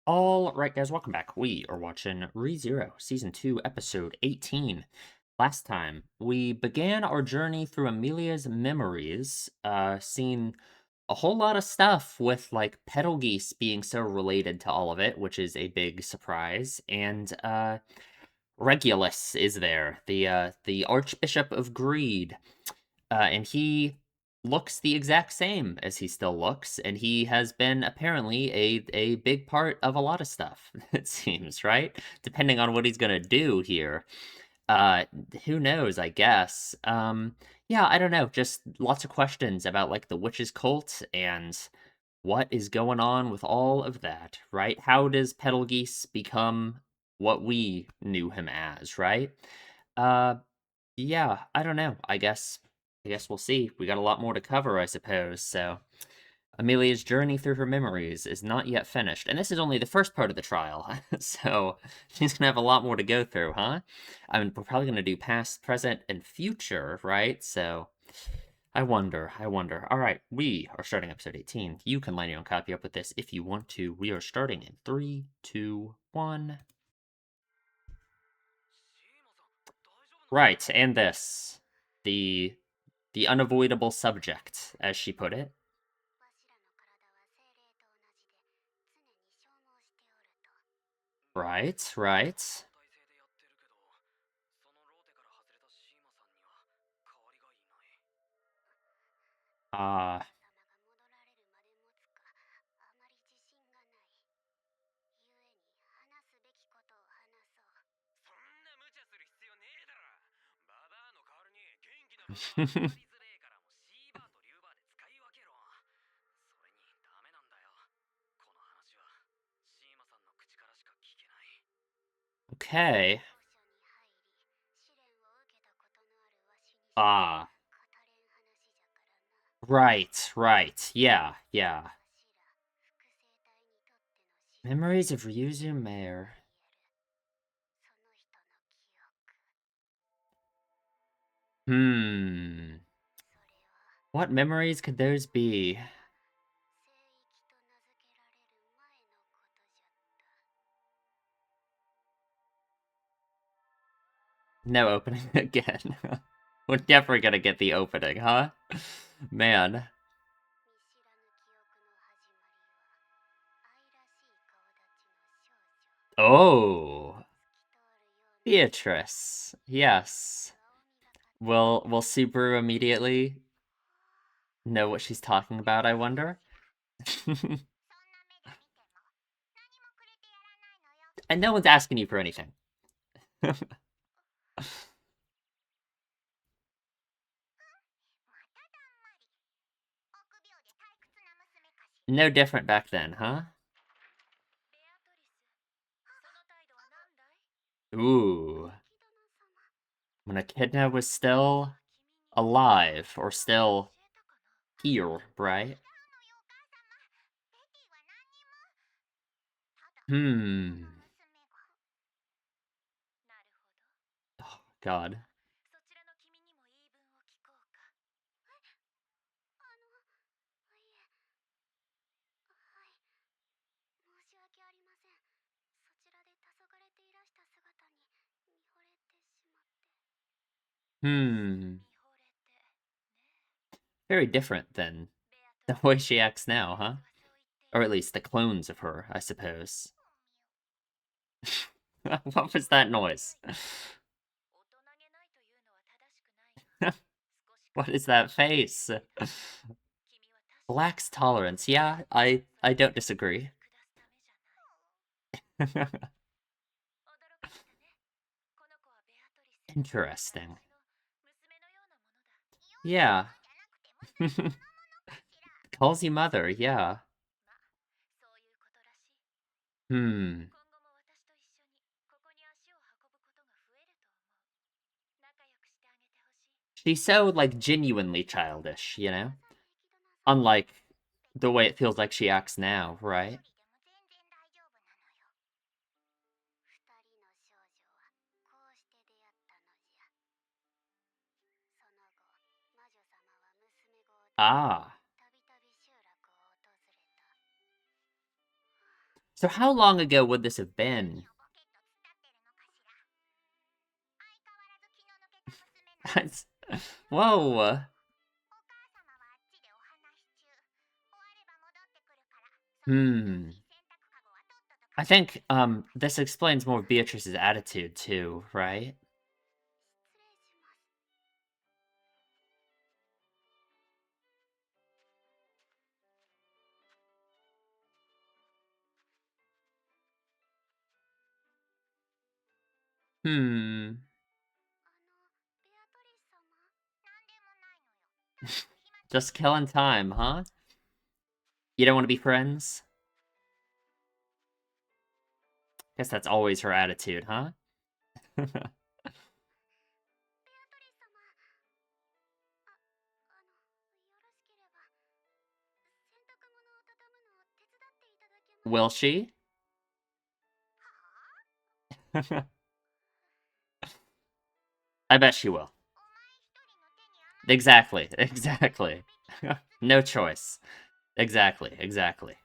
All right, guys, welcome back. We are watching ReZero, Season 2, Episode 18. Last time, we began our journey through Amelia's memories, seeing a whole lot of stuff with, like, Betelgeuse being so related to all of it, which is a big surprise, and, Regulus is there, the Archbishop of Greed, and he looks the exact same as he still looks, and he has been apparently a big part of a lot of stuff, it seems, right? Depending on what he's gonna do here. Uh, who knows, I guess. Yeah, I don't know, just lots of questions about, like, the witch's cult and what is going on with all of that, right? How does Betelgeuse become what we knew him as, right? Uh, yeah, I don't know. I guess we'll see. We got a lot more to cover, I suppose. So, Amelia's journey through her memories is not yet finished, and this is only the first part of the trial. So, she's gonna have a lot more to go through, huh? I mean, we're probably gonna do past, present, and future, right? So, I wonder. All right, we are starting episode 18. You can line your own copy up with this if you want to. We are starting in 3, 2, 1. Right, and this. The the unavoidable subject, as she put it. Right, right. Ah, okay. Ah, right, right. Yeah, yeah. Memories of Ryuzu Mayor. Hmm. What memories could those be? No opening again. We're never gonna get the opening, huh? Man. Oh. Beatrice. Yes. Will Subaru immediately know what she's talking about, I wonder? And no one's asking you for anything. No different back then, huh? Ooh. When Echidna was still alive, or still here, right? Hmm. Oh, God. Hmm. Very different than the way she acts now, huh? Or at least the clones of her, I suppose. What was that noise? What is that face? Black's tolerance. Yeah, I don't disagree. Interesting. Yeah. Calls you mother, yeah. Hmm. She's so, like, genuinely childish, you know? Unlike the way it feels like she acts now, right? Ah. So how long ago would this have been? Whoa. Hmm. I think, this explains more of Beatrice's attitude too, right? Hmm. Just killing time, huh? You don't want to be friends? Guess that's always her attitude, huh? Will she? I bet she will. Exactly, exactly. No choice. Exactly, exactly.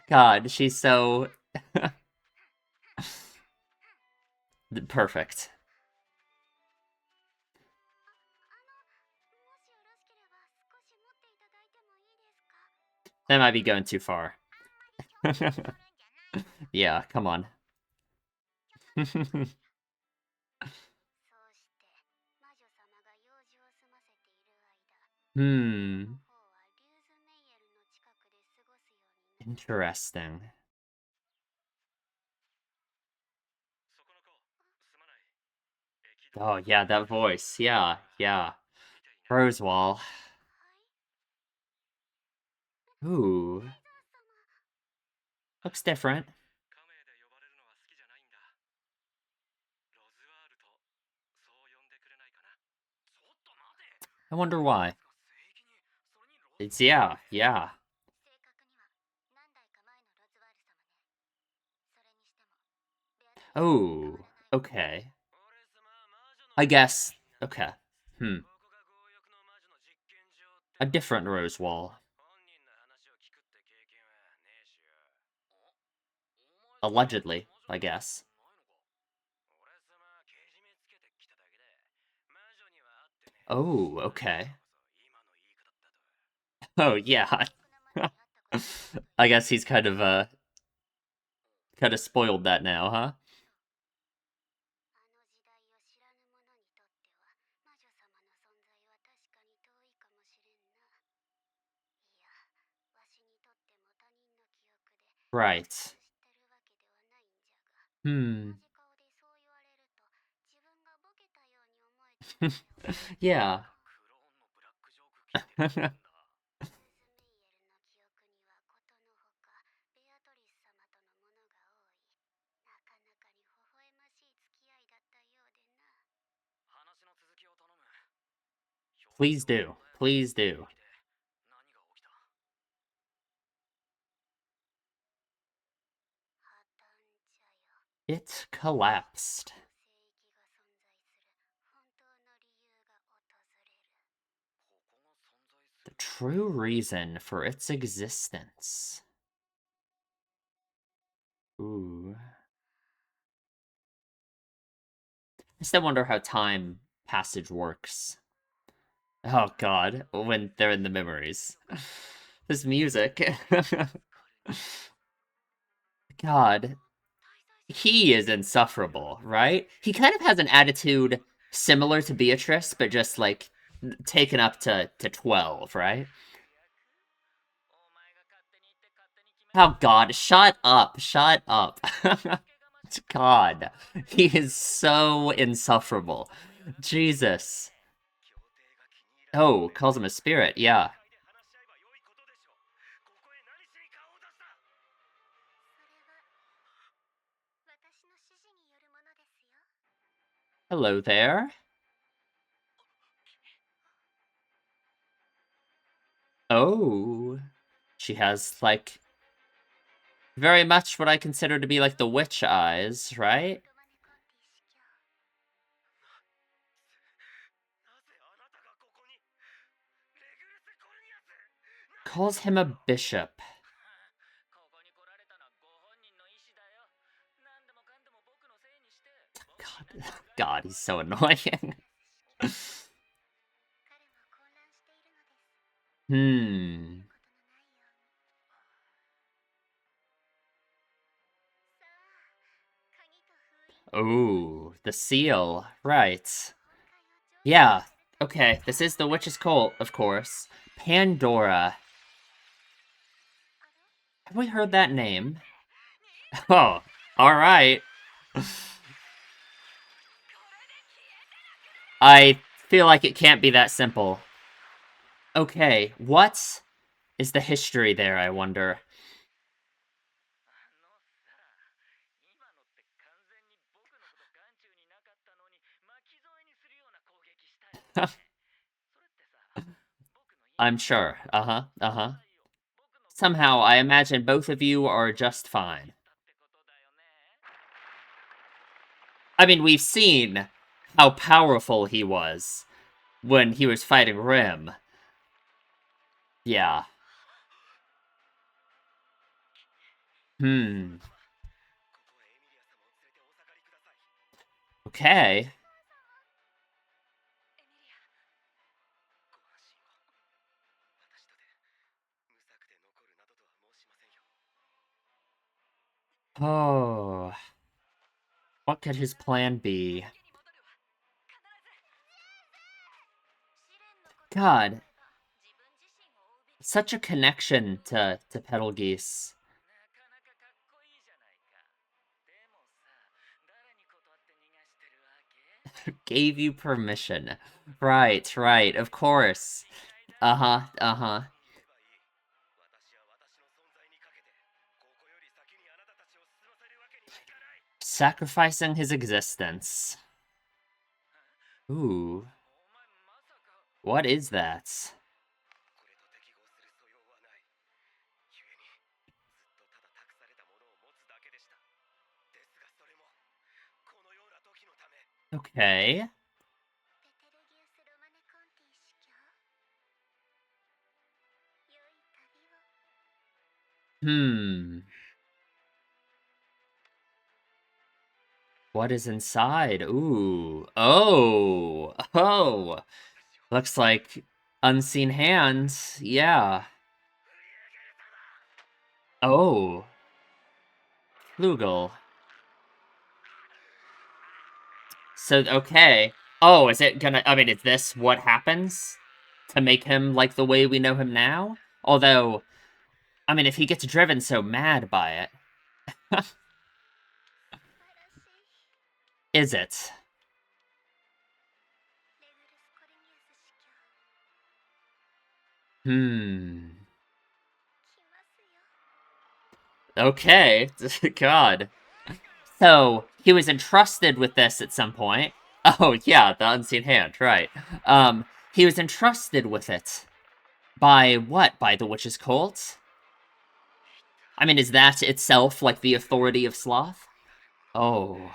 God, she's so perfect. That might be going too far. Yeah, come on. Hmm. Interesting. Oh, yeah, that voice. Yeah, yeah. Rosewall. Ooh. Looks different. I wonder why. It's, yeah, yeah. Oh, okay. I guess. Okay. Hmm. A different Rosewall. Allegedly, I guess. Oh, okay. Oh, yeah. I guess he's kind of spoiled that now, huh? Right. Hmm. Yeah. Please do. Please do. It collapsed. The true reason for its existence. Ooh. I still wonder how time passage works. Oh god, when they're in the memories. This music. God, he is insufferable, right? He kind of has an attitude similar to Beatrice, but just like taken up to 12, right? Oh god, shut up, shut up. God, he is so insufferable. Jesus. Oh, calls him a spirit, yeah. Hello there. Oh. She has, like, very much what I consider to be, like, the witch eyes, right? calls him a bishop. God, he's so annoying. Hmm. Oh, the seal. Right. Yeah. Okay, this is the witch's cult, of course. Pandora. Have we heard that name? Oh, alright. I feel like it can't be that simple. Okay, what is the history there, I wonder? I'm sure. Uh-huh, uh-huh. Somehow, I imagine both of you are just fine. I mean, we've seen how powerful he was when he was fighting Rim. Yeah. Hmm. Okay. Oh. What could his plan be? God. Such a connection to Betelgeuse. Gave you permission. Right, right, of course. Uh-huh, uh-huh. Sacrificing his existence. Ooh. What is that? Okay. Hmm. What is inside? Ooh. Oh. Oh. Looks like unseen hands. Yeah. Oh. Flugel. So, okay. Oh, is it gonna... I mean, is this what happens to make him like the way we know him now? Although, I mean, if he gets driven so mad by it... Is it? Hmm. Okay. God. So, he was entrusted with this at some point. Oh, yeah, the unseen hand, right. He was entrusted with it. By what? By the witch's cult? I mean, is that itself like the authority of Sloth? Oh.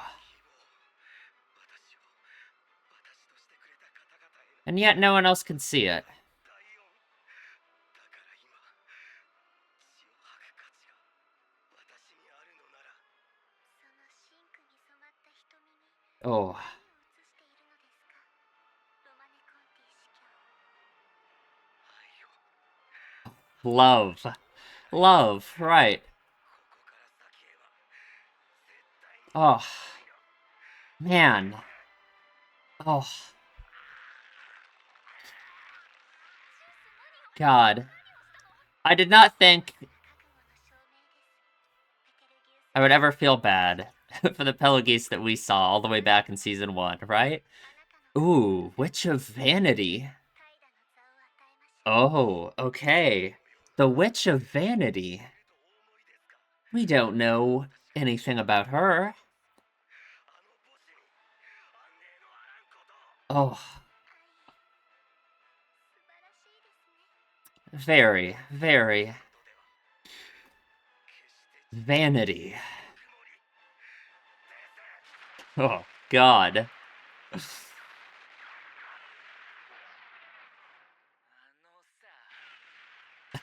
And yet no one else can see it. Oh. Love. Love, right. Oh. Man. Oh. God. I did not think I would ever feel bad for the Betelgeuse that we saw all the way back in season 1, right? Ooh, Witch of Vanity. Oh, okay. The Witch of Vanity. We don't know anything about her. Oh, very, very. Vanity. Oh, God.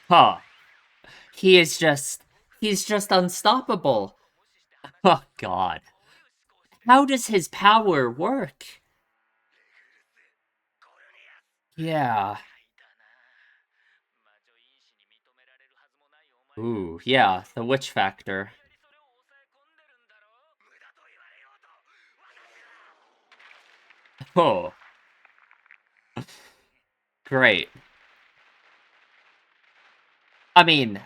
Huh. He is just... He's just unstoppable. Oh, God. How does his power work? Yeah. Ooh, yeah, the witch factor. Oh, great. I mean,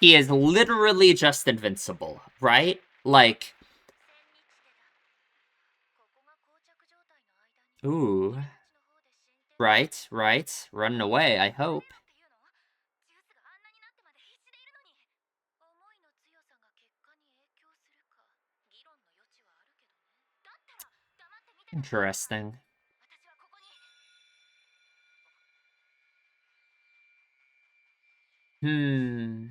he is literally just invincible, right? Like, ooh. Right, right. Running away, I hope. Interesting. Hmm.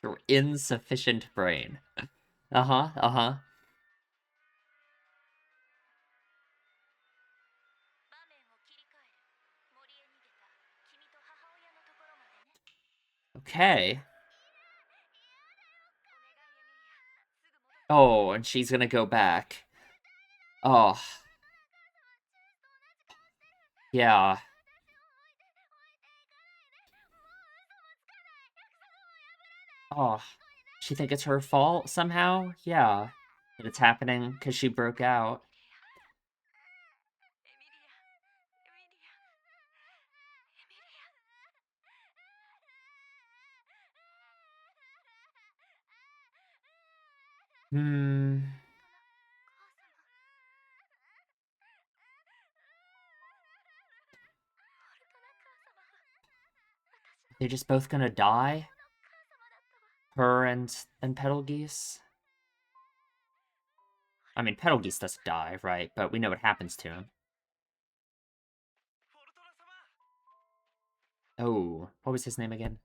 Your insufficient brain. Uh-huh, uh-huh. Okay. Oh, and she's gonna go back. Oh, yeah. Oh, she think it's her fault somehow? Yeah. But it's happening because she broke out. Hmm. They just both gonna die? Her and Betelgeuse? I mean, Betelgeuse doesn't die, right? But we know what happens to him. Oh, what was his name again?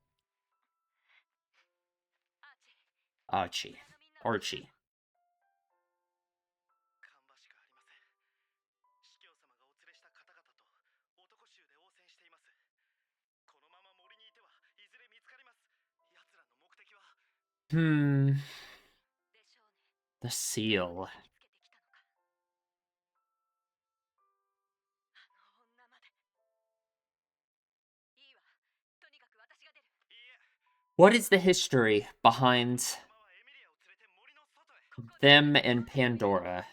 Archie. Archie. Hmm. The seal. What is the history behind them and Pandora?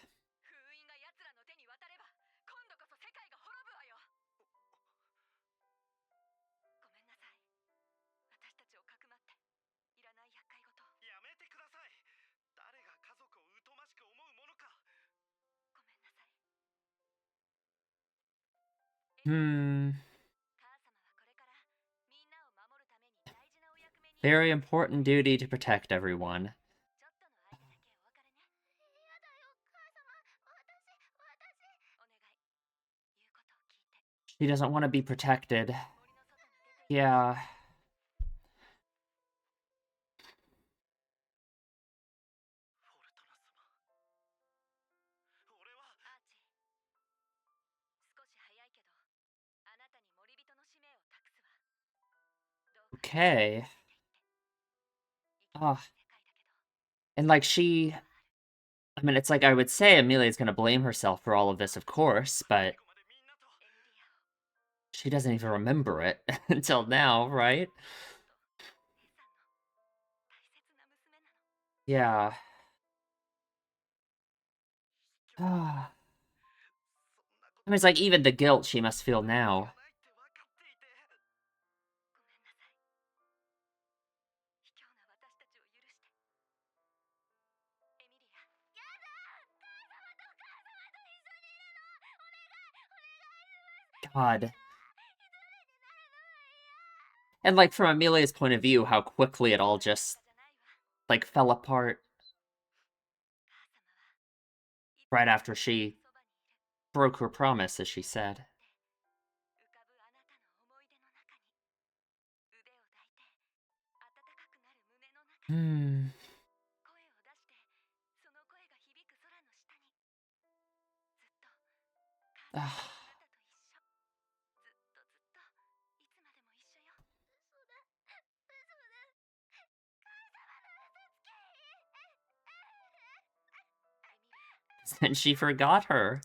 Hmm. Very important duty to protect everyone. She doesn't want to be protected. Yeah. Okay. Oh. And like I mean, it's like I would say Amelia's gonna blame herself for all of this, of course, but she doesn't even remember it until now, right? Yeah. I mean, it's like even the guilt she must feel now. God. And like from Amelia's point of view, how quickly it all just like fell apart right after she broke her promise, as she said. Hmm. Ugh. and she forgot her.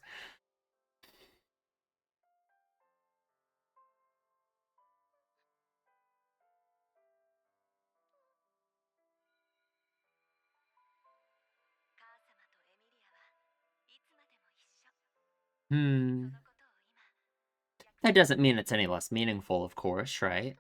Hmm. That doesn't mean it's any less meaningful, of course, right?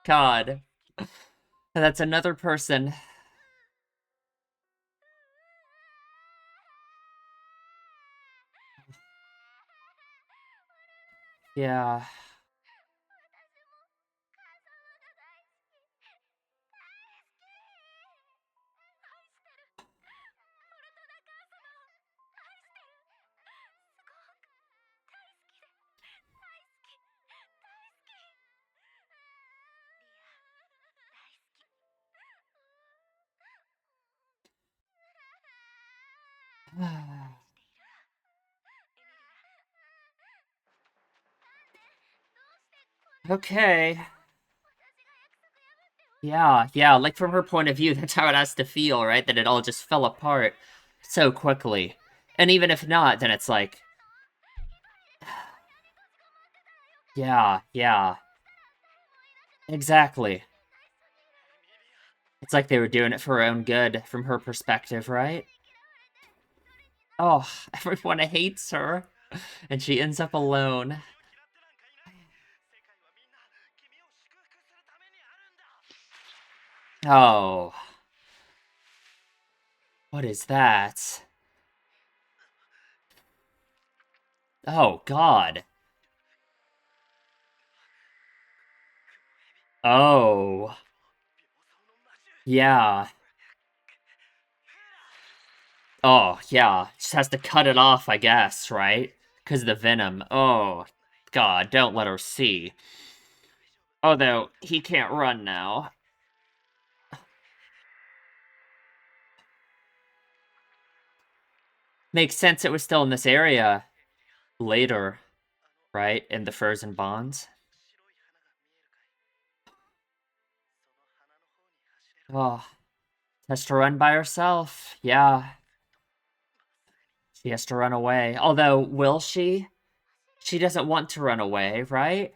God. That's another person. Yeah. Okay. Yeah, like from her point of view, that's how it has to feel, right? That it all just fell apart so quickly. And even if not, then it's like, yeah, exactly. It's like they were doing it for her own good from her perspective, right? Oh, everyone hates her, and she ends up alone. Oh, what is that? Oh, God. Oh, yeah. Oh, yeah. Just has to cut it off, I guess, right? Because of the venom. Oh, God, don't let her see. Although, he can't run now. Makes sense it was still in this area later, right? In the Furs and Bonds. Oh, has to run by herself. Yeah, she has to run away. Although, will she? She doesn't want to run away, right?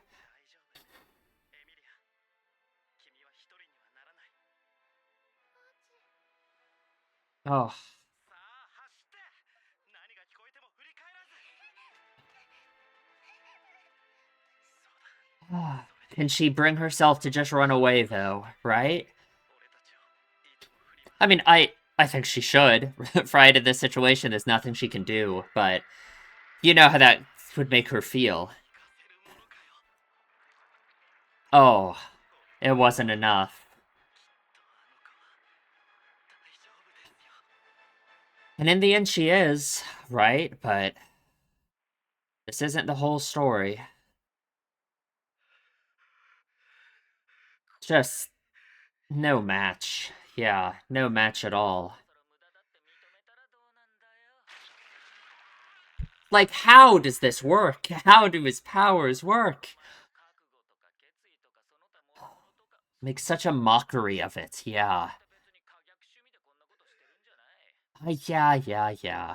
Oh. Can she bring herself to just run away, though, right? I mean, I think she should. Right in this situation, there's nothing she can do, but you know how that would make her feel. Oh, it wasn't enough. And in the end, she is, right? But this isn't the whole story. Just no match. Yeah, no match at all. Like, how does this work? How do his powers work? Make such a mockery of it, yeah. Yeah.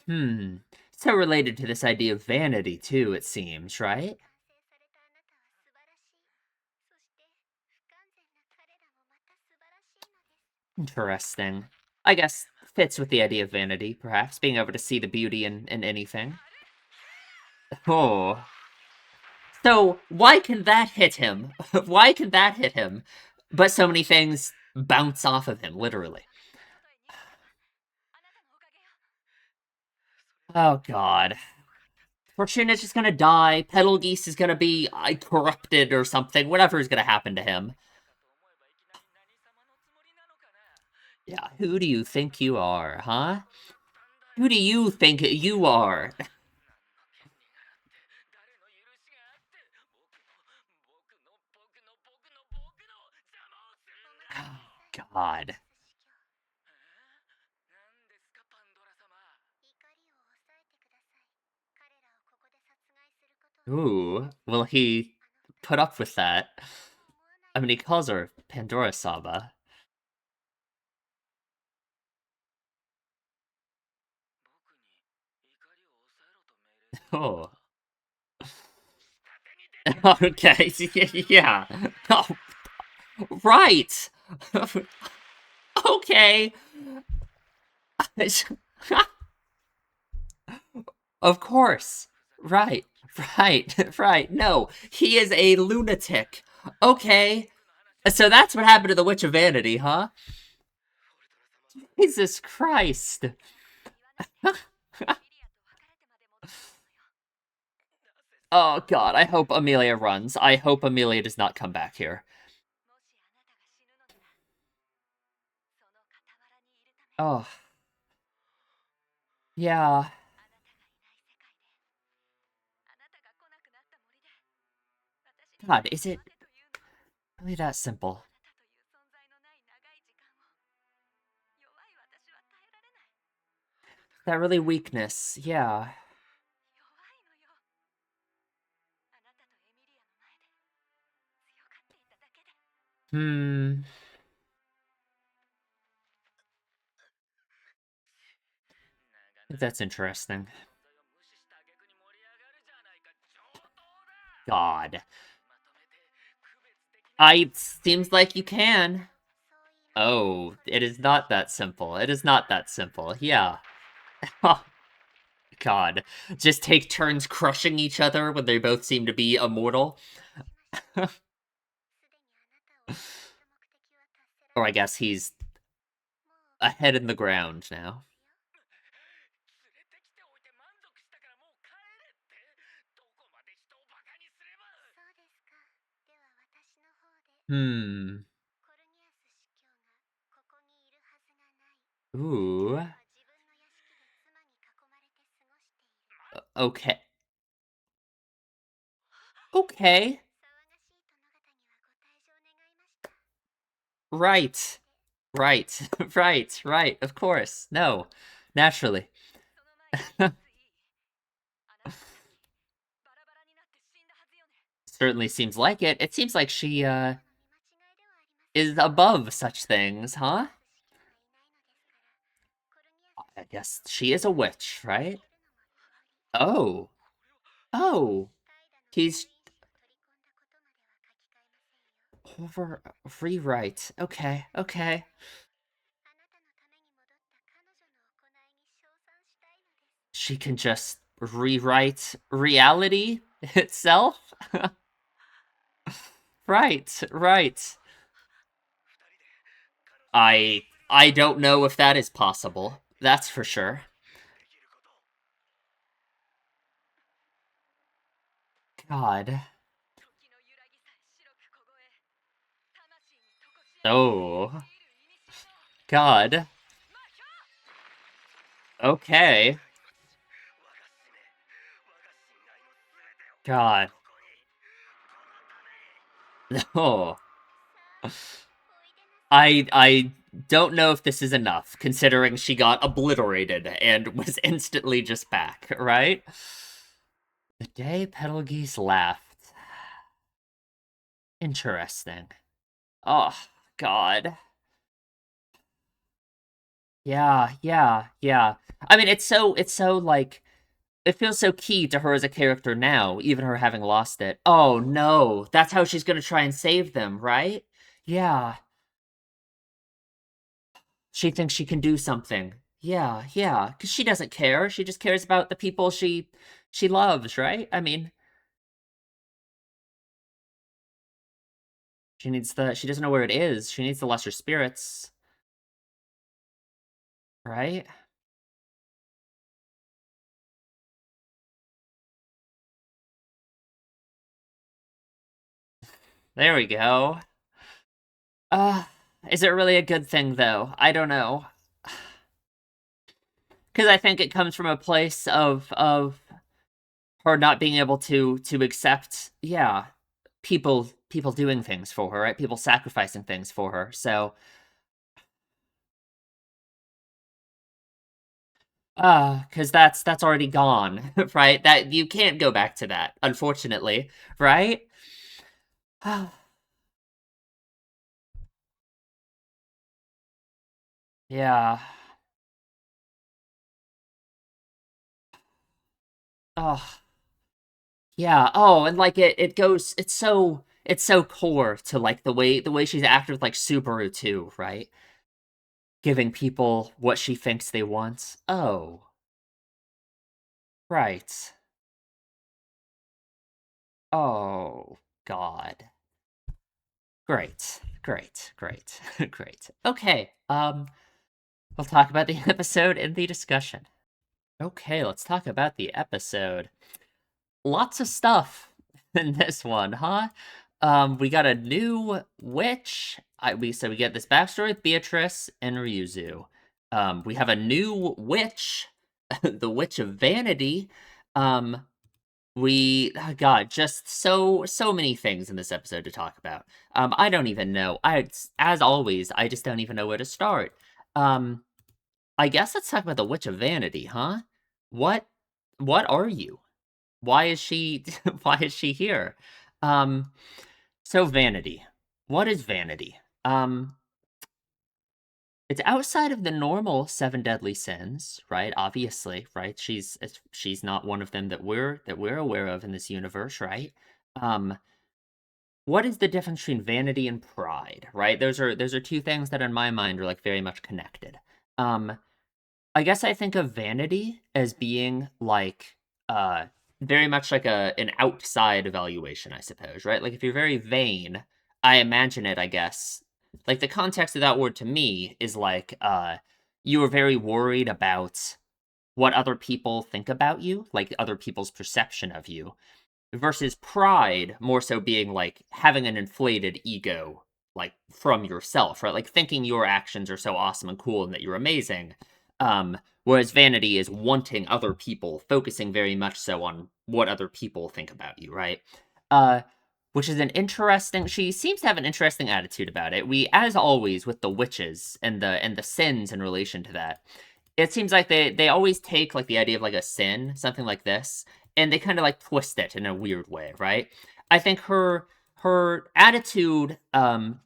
Hmm. So related to this idea of vanity, too, it seems, right? Interesting. I guess fits with the idea of vanity, perhaps, being able to see the beauty in anything. Oh. So, why can that hit him? Why can that hit him? But so many things bounce off of him, literally. Oh, God. Fortuna's just gonna die. Petalgeuse is gonna be corrupted or something. Whatever is gonna happen to him. Yeah, who do you think you are, huh? Who do you think you are? God. Ooh, will he put up with that? I mean, he calls her Pandora Saba. Oh. Okay, yeah. Oh, right! Okay. Of course. Right. Right. Right. No, he is a lunatic. Okay. So that's what happened to the Witch of Vanity, huh? Jesus Christ. Oh god, I hope Amelia runs. I hope Amelia does not come back here. Oh, yeah. God, is it really that simple? That really weakness, yeah. Hmm. That's interesting. God. Seems like you can. Oh, it is not that simple. It is not that simple. Yeah. Oh, God. Just take turns crushing each other when they both seem to be immortal. Or I guess he's a head in the ground now. Hmm. Ooh. Okay. Okay. Right. Right. Right. Right. Of course. No. Naturally. Certainly seems like it. It seems like she, is above such things, huh? I guess she is a witch, right? Oh. Oh. He's over rewrite. Okay. Okay. She can just rewrite reality itself? Right. Right. I don't know if that is possible. That's for sure. God. Oh. God. Okay. God. Oh. I don't know if this is enough, considering she got obliterated and was instantly just back, right? The day Betelgeuse laughed. Interesting. Oh, God. Yeah, yeah, yeah. I mean, it's so like it feels so key to her as a character now, even her having lost it. Oh no, that's how she's gonna try and save them, right? Yeah, she thinks she can do something. Yeah, yeah, because she doesn't care. She just cares about the people she loves, right? I mean, she doesn't know where it is. She needs the lesser spirits, right? There we go. Uh, is it really a good thing though? I don't know. Because I think it comes from a place of her not being able to accept, yeah, people doing things for her, right? People sacrificing things for her. So Because that's already gone, right? That you can't go back to that, unfortunately, right? Yeah. Oh, yeah. Oh, and like it goes. It's so core to like the way she's acted with like Subaru too, right? Giving people what she thinks they want. Oh, right. Oh, God. Great, great, great, great. Okay. We'll talk about the episode in the discussion. Okay, let's talk about the episode. Lots of stuff in this one, huh? We got a new witch. We get this backstory with Beatrice and Ryuzu. We have a new witch, the Witch of Vanity. Um, God, just so many things in this episode to talk about. I don't even know. As always, I just don't even know where to start. Um, I guess let's talk about the Witch of Vanity, huh? What what are you? Why is she why is she here? Um, so vanity. What is vanity? It's outside of the normal seven deadly sins, right? Obviously, right? She's not one of them that we're aware of in this universe, right? Um, what is the difference between vanity and pride, right? Those are two things that in my mind are like very much connected. Um, I guess I think of vanity as being like uh very much like an outside evaluation, I suppose, right? Like if you're very vain, I imagine it, I guess. Like the context of that word to me is like you are very worried about what other people think about you, like other people's perception of you versus pride more so being like having an inflated ego like from yourself, right? Like thinking your actions are so awesome and cool and that you're amazing. Whereas vanity is wanting other people, focusing very much so on what other people think about you, right? uh which is an interesting, she seems to have an interesting attitude about it. We, as always with the witches and the sins in relation to that, it seems like they always take like the idea of like a sin, something like this, and they kind of like twist it in a weird way, right? I think her attitude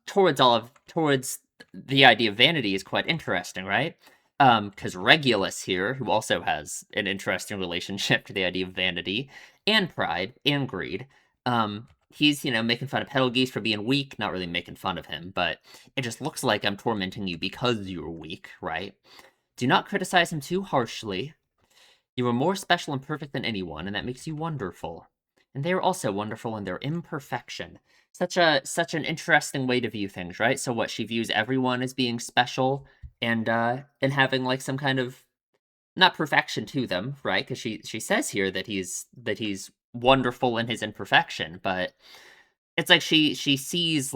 towards the idea of vanity is quite interesting, right? Because Regulus here, who also has an interesting relationship to the idea of vanity and pride and greed, he's making fun of Betelgeuse for being weak, not really making fun of him, but it just looks like I'm tormenting you because you're weak, right? Do not criticize him too harshly. You are more special and perfect than anyone, and that makes you wonderful. And they are also wonderful in their imperfection. Such an interesting way to view things, right? So what, she views everyone as being special and having like some kind of not perfection to them, right? Because she says here that he's wonderful in his imperfection, but it's like she sees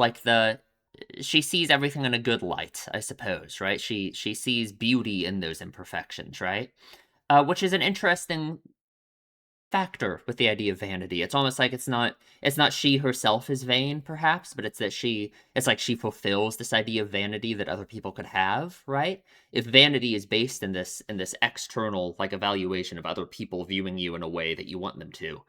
everything in a good light, I suppose, right? She sees beauty in those imperfections, right? Which is an interesting factor with the idea of vanity. It's almost like it's not she herself is vain, perhaps, but it's like she fulfills this idea of vanity that other people could have, right? If vanity is based in this external like evaluation of other people viewing you in a way that you want them to,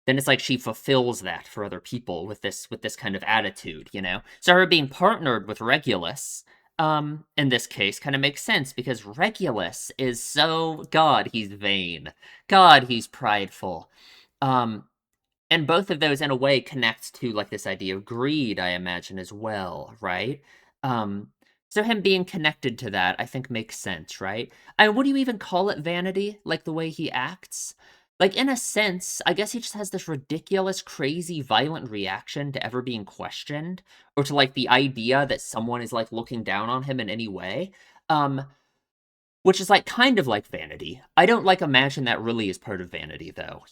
then it's like she fulfills that for other people with this kind of attitude, you know? So her being partnered with Regulus, in this case, kind of makes sense because Regulus is so God, he's vain. God, he's prideful. Um, and both of those in a way connect to like this idea of greed, I imagine, as well, right? Um, so him being connected to that, I think makes sense, right? And would you even call it vanity, like the way he acts? Like in a sense, I guess he just has this ridiculous, crazy, violent reaction to ever being questioned, or to like the idea that someone is like looking down on him in any way. Um, which is like kind of like vanity. I don't like imagine that really is part of vanity though,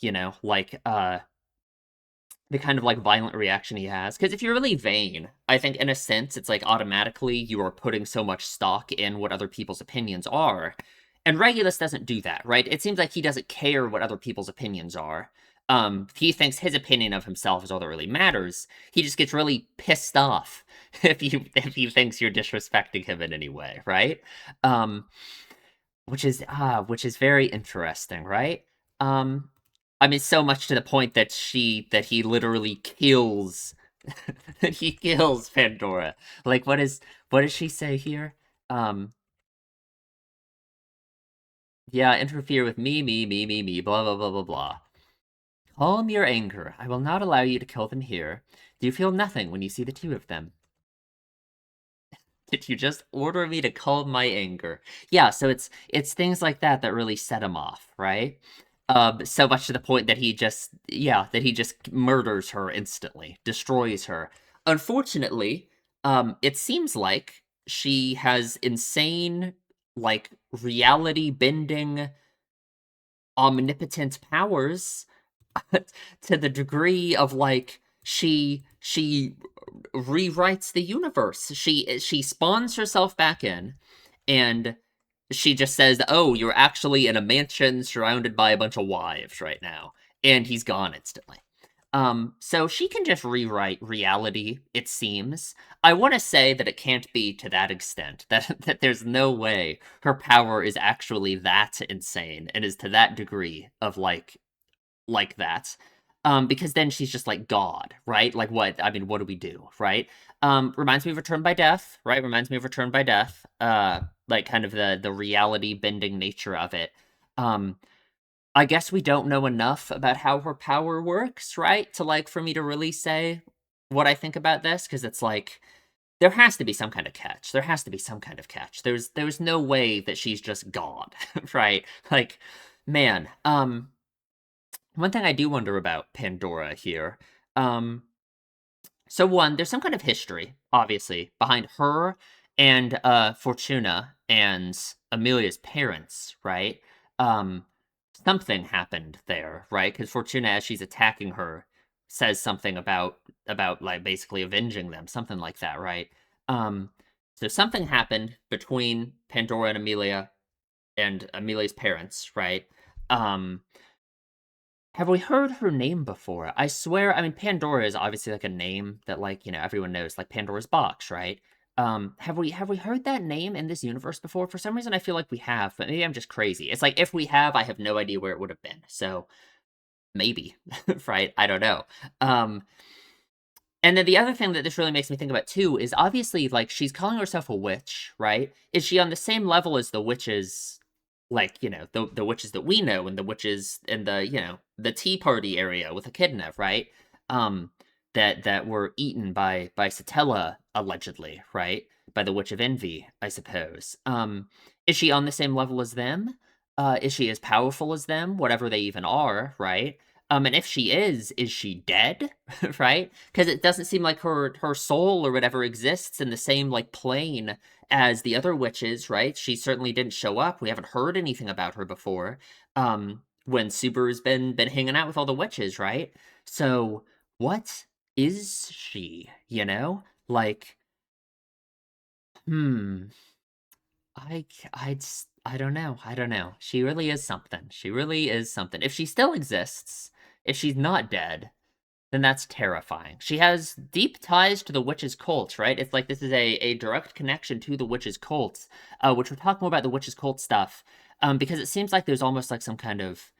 like the kind of like violent reaction he has. Because if you're really vain, I think in a sense it's like automatically you are putting so much stock in what other people's opinions are. And Regulus doesn't do that, right? It seems like he doesn't care what other people's opinions are. He thinks his opinion of himself is all that really matters. He just gets really pissed off if he thinks you're disrespecting him in any way, right? Um, which is very interesting, right? Um, I mean, so much to the point that he literally kills that he kills Pandora. Like, what does she say here? Um, yeah, interfere with me, blah blah blah blah blah. Calm your anger. I will not allow you to kill them here. Do you feel nothing when you see the two of them? Did you just order me to calm my anger? Yeah, so it's things like that that really set him off, right? So much to the point that he just murders her instantly, destroys her. Unfortunately, it seems like she has insane, like, reality bending, omnipotent powers to the degree of, like, she rewrites the universe. She spawns herself back in, and she just says, "Oh, you're actually in a mansion surrounded by a bunch of wives right now," and he's gone instantly. So she can just rewrite reality, it seems. I want to say that it can't be to that extent, that there's no way her power is actually that insane and is to that degree of, like that. Because then she's just like God, right? Like, what? I mean, what do we do, right? Reminds me of Return by Death, right? Reminds me of Return by Death. Like, kind of the reality bending nature of it. Um, I guess we don't know enough about how her power works, right? To, like, for me to really say what I think about this, because it's like there has to be some kind of catch. There has to be some kind of catch. There's no way that she's just God, right? Like, man. One thing I do wonder about Pandora here. Um, so one, there's some kind of history, obviously, behind her and Fortuna and Amelia's parents, right? Um, Something happened there, right? Because Fortuna, as she's attacking her, says something about, like, basically avenging them, something like that, right? Um, so something happened between Pandora and Amelia's parents, right? Um, have we heard her name before? I swear, I mean, Pandora is obviously, like, a name that, like, everyone knows, like Pandora's box, right? Have we heard that name in this universe before? For some reason, I feel like we have, but maybe I'm just crazy. It's like if we have, I have no idea where it would have been. So maybe, right? I don't know. Um, and then the other thing that this really makes me think about too is obviously, like, she's calling herself a witch, right? Is she on the same level as the witches, like, the witches that we know, and the witches in the Tea Party area with Echidna, right? Um, that were eaten by Satella, allegedly, right? By the Witch of Envy, I suppose. Is she on the same level as them? Is she as powerful as them, whatever they even are, right? And if she is she dead? Right? Because it doesn't seem like her soul or whatever exists in the same, like, plane as the other witches, right? She certainly didn't show up. We haven't heard anything about her before. When Subaru's been hanging out with all the witches, right? So what is she? Like, hmm. I don't know. I don't know. She really is something. She really is something. If she still exists, if she's not dead, then that's terrifying. She has deep ties to the witch's cult, right? It's like this is a direct connection to the witch's cult, which we're talking more about the witch's cult stuff, because it seems like there's almost like some kind of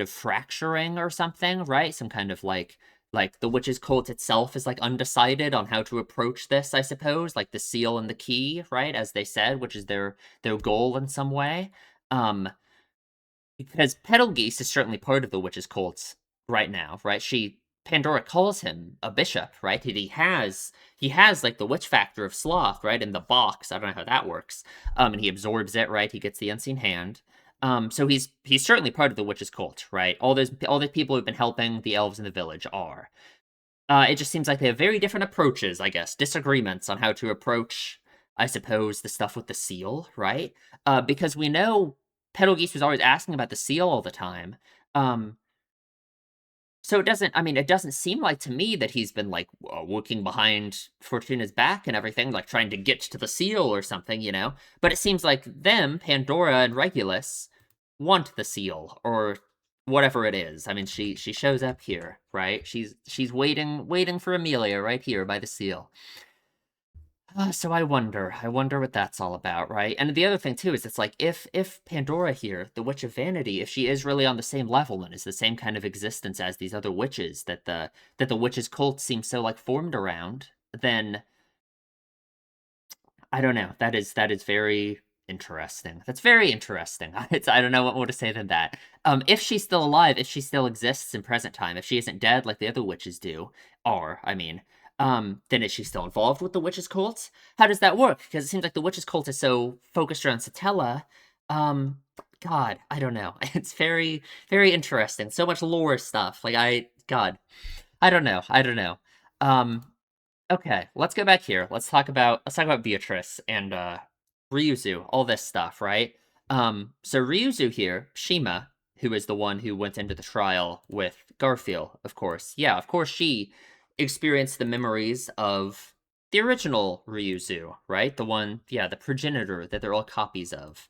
fracturing or something, right? Some kind of, like the witch's cult itself is, like, undecided on how to approach this, I suppose, like the seal and the key, right? As they said, which is their goal in some way. Um, because Betelgeuse is certainly part of the witch's cult right now, right? Pandora calls him a bishop, right? He has like the witch factor of sloth, right? In the box. I don't know how that works. And he absorbs it, right? He gets the unseen hand. So he's certainly part of the witch's cult, right? All the people who've been helping the elves in the village are. It just seems like they have very different approaches, I guess, disagreements on how to approach, I suppose, the stuff with the seal, right? Because we know Betelgeuse was always asking about the seal all the time. Um, so it doesn't seem like to me that he's been, like, working behind Fortuna's back and everything, like trying to get to the seal or something. But it seems like them, Pandora and Regulus, want the seal or whatever it is. I mean, she shows up here, right? She's waiting for Amelia right here by the seal. So I wonder what that's all about, right? And the other thing too is it's like if Pandora here, the Witch of Vanity, if she is really on the same level and is the same kind of existence as these other witches that the witches cult seems so like formed around, then I don't know. That is very interesting. That's very interesting. I don't know what more to say than that. If she's still alive, if she still exists in present time, if she isn't dead like the other witches I mean, then is she still involved with the witches cult? How does that work? Because it seems like the witches cult is so focused around Satella. Um, God, I don't know. It's very, very interesting. So much lore stuff. God, I don't know. Um, Okay, let's go back here. Let's talk about Beatrice and Ryuzu, all this stuff, right? So Ryuzu here, Shima, who is the one who went into the trial with Garfield, of course. Yeah, of course she experienced the memories of the original Ryuzu, right? The one, yeah, the progenitor that they're all copies of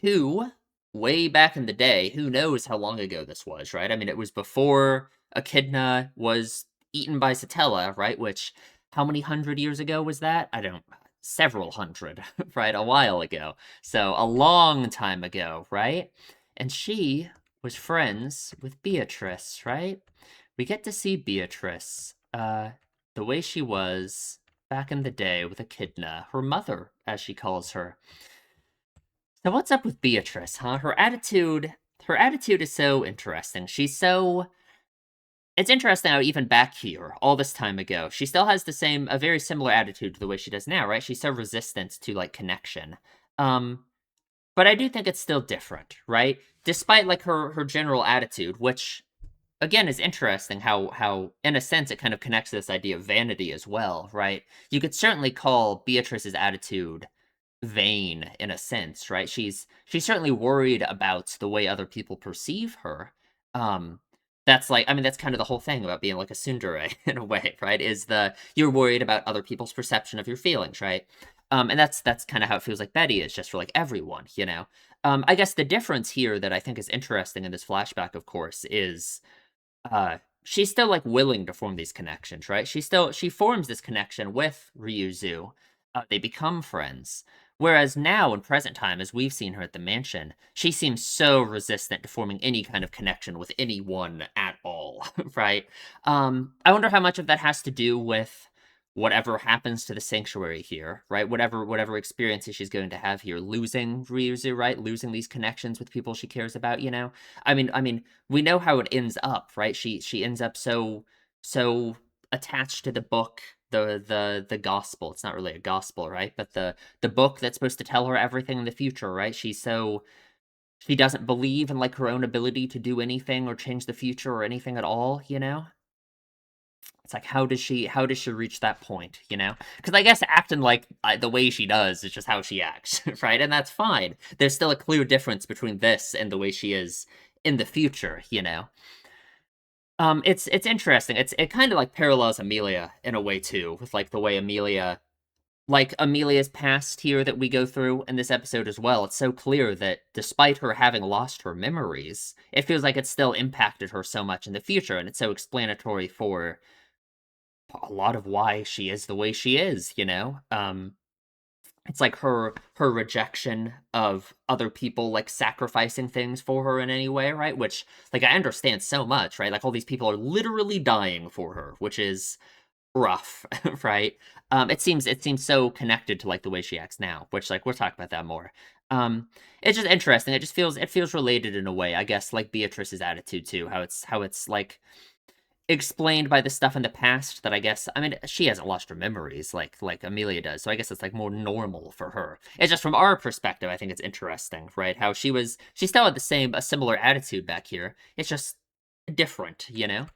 who, way back in the day, who knows how long ago this was, right? I mean, it was before Echidna was eaten by Satella, right? Which, how many hundred years ago was that? I don't, several hundred, right? A while ago. So, a long time ago, right? And she was friends with Beatrice, right? We get to see Beatrice, the way she was back in the day with Echidna, her mother, as she calls her. So what's up with Beatrice, huh? Her attitude is so interesting. It's interesting how even back here, all this time ago, she still has a very similar attitude to the way she does now, right? She's so resistant to like connection. Um, but I do think it's still different, right? Despite like her general attitude, which again is interesting how in a sense it kind of connects to this idea of vanity as well, right? You could certainly call Beatrice's attitude vain in a sense, right? She's certainly worried about the way other people perceive her. Um that's like I mean that's kind of the whole thing about being like a tsundere in a way, right? Is the you're worried about other people's perception of your feelings, right? And that's kind of how it feels like Betty is just for like everyone, you know. I guess the difference here that I think is interesting in this flashback, of course, is she's still like willing to form these connections, right? She forms this connection with Ryuzu. They become friends. Whereas now in present time, as we've seen her at the mansion, she seems so resistant to forming any kind of connection with anyone at all, right? I wonder how much of that has to do with whatever happens to the sanctuary here, right? Whatever experiences she's going to have here, losing Ryuzu, right? Losing these connections with people she cares about, you know? I mean, we know how it ends up, right? She ends up so attached to the book, the gospel. It's not really a gospel, right? But the book that's supposed to tell her everything in the future, right? She doesn't believe in like her own ability to do anything or change the future or anything at all, you know? It's like how does she reach that point, you know? Because I guess acting like the way she does is just how she acts, right? And that's fine. There's still a clear difference between this and the way she is in the future, you know. It's interesting. It kind of like parallels Amelia in a way too, with like the way Amelia's past here that we go through in this episode as well. It's so clear that despite her having lost her memories, it feels like it still impacted her so much in the future, and it's so explanatory for a lot of why she is the way she is, you know? It's like her rejection of other people like sacrificing things for her in any way, right? Which like I understand so much, right? Like all these people are literally dying for her, which is rough, right? It seems so connected to like the way she acts now, which like we'll talk about that more. It's just interesting. It feels related in a way, I guess, like Beatrice's attitude too, how it's like explained by the stuff in the past that I guess I mean she hasn't lost her memories like Amelia does, so I guess it's like more normal for her. It's just from our perspective, I think it's interesting, right? How she still had a similar attitude back here. It's just different, you know?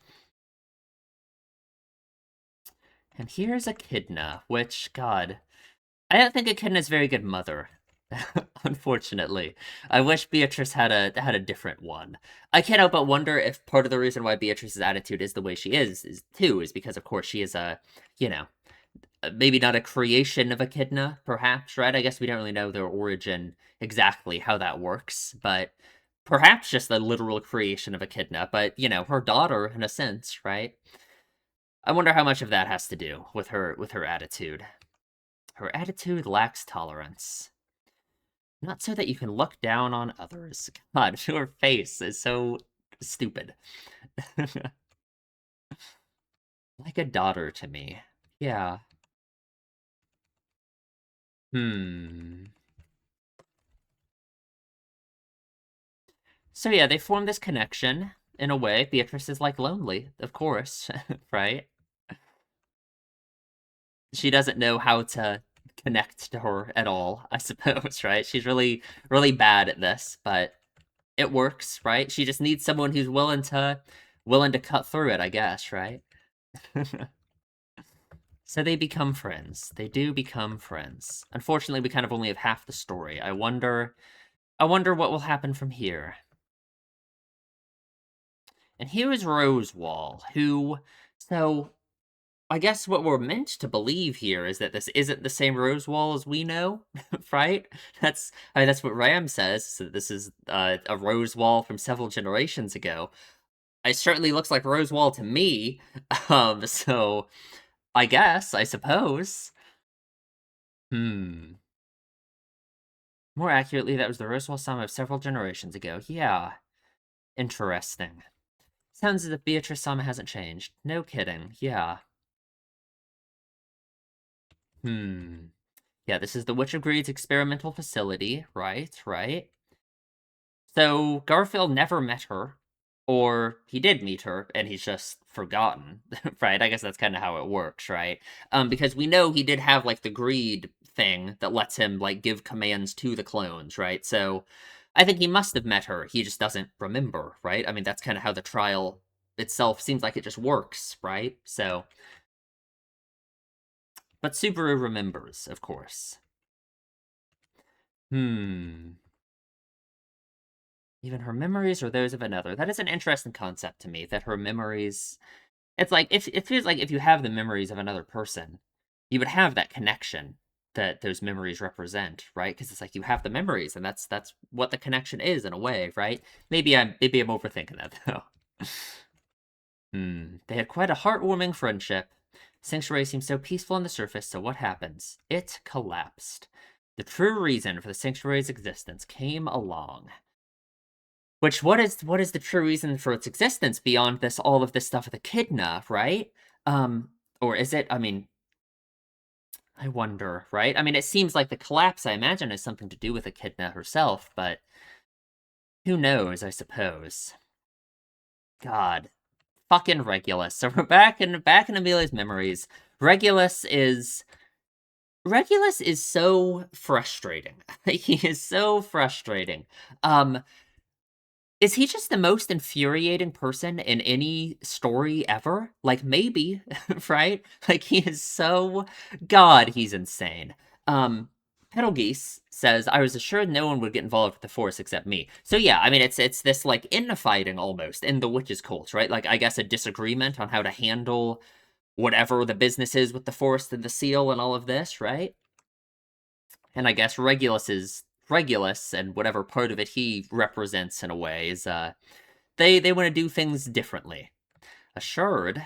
And here's Echidna, which God, I don't think Echidna's a very good mother. Unfortunately, I wish Beatrice had a different one. I can't help but wonder if part of the reason why Beatrice's attitude is the way she is because of course she is you know, maybe not a creation of Echidna, perhaps, right? I guess we don't really know their origin exactly how that works, but perhaps just the literal creation of Echidna, but you know, her daughter in a sense, right? I wonder how much of that has to do with her attitude. Her attitude lacks tolerance. Not so that you can look down on others. God, her face is so stupid. Like a daughter to me. Yeah. Hmm. So yeah, they form this connection in a way. Beatrice is like lonely, of course, right? She doesn't know how to connect to her at all, I suppose, right? She's really, really bad at this, but it works, right? She just needs someone who's willing to cut through it, I guess, right? So they become friends. They do become friends. Unfortunately, we kind of only have half the story. I wonder what will happen from here. And here is Rosewall, who so I guess what we're meant to believe here is that this isn't the same Rosewall as we know, right? That's what Ram says. So this is a Rosewall from several generations ago. It certainly looks like Rosewall to me. So I suppose. Hmm. More accurately, that was the Rosewall sum of several generations ago. Yeah. Interesting. Sounds as if Beatrice Sama hasn't changed. No kidding. Yeah. Hmm. Yeah, this is the Witch of Greed's experimental facility. Right, right. So Garfield never met her, or he did meet her and he's just forgotten, right? I guess that's kind of how it works, right? Because we know he did have like the greed thing that lets him like give commands to the clones, right? So I think he must have met her. He just doesn't remember, right? I mean, that's kind of how the trial itself seems like it just works, right? So, but Subaru remembers, of course. Hmm. Even her memories or those of another. That is an interesting concept to me, that her memories. It's like, if it feels like if you have the memories of another person, you would have that connection that those memories represent, right? Because it's like you have the memories, and that's what the connection is in a way, right? Maybe I'm overthinking that though. They had quite a heartwarming friendship. Sanctuary seemed so peaceful on the surface, so what happens? It collapsed. The true reason for the sanctuary's existence came along. Which what is the true reason for its existence beyond this all of this stuff with Echidna, right? Um, or is it? I mean, I wonder, right? I mean, it seems like the collapse, I imagine, has something to do with Echidna herself, but who knows? I suppose. God, fucking Regulus. So we're back in Amelia's memories. Regulus is Regulus is so frustrating. He is so frustrating. Um, Is he just the most infuriating person in any story ever? Like, maybe, right? Like, he is so... God, he's insane. Betelgeuse says, I was assured no one would get involved with the Force except me. So yeah, I mean, it's this, like, infighting almost in the Witch's Cult, right? Like, I guess a disagreement on how to handle whatever the business is with the Force and the Seal and all of this, right? And I guess Regulus and whatever part of it he represents in a way is, they want to do things differently. Assured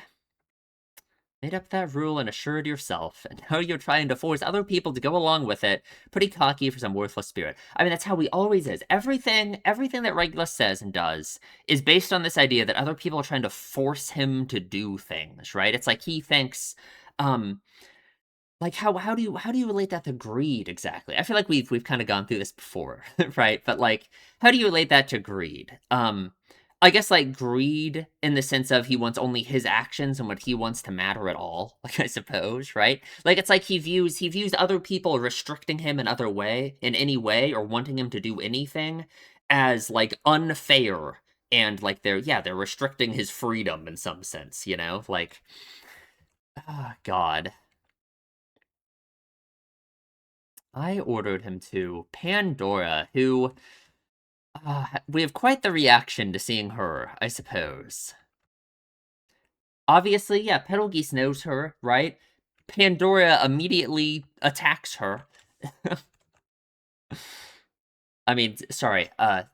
made up that rule and assured yourself, and now you're trying to force other people to go along with it. Pretty cocky for some worthless spirit. I mean, that's how he always is. Everything that Regulus says and does is based on this idea that other people are trying to force him to do things, right? It's like he thinks, um, like how do you relate that to greed exactly? I feel like we've kind of gone through this before, right? But like, how do you relate that to greed? I guess like greed in the sense of he wants only his actions and what he wants to matter at all. Like, I suppose, right? Like, it's like he views other people restricting him in any way or wanting him to do anything as like unfair, and like they're restricting his freedom in some sense, like, ah, God. I ordered him to Pandora, who we have quite the reaction to seeing her, I suppose. Obviously, yeah, Petalgeese knows her, right? Pandora immediately attacks her. I mean, sorry,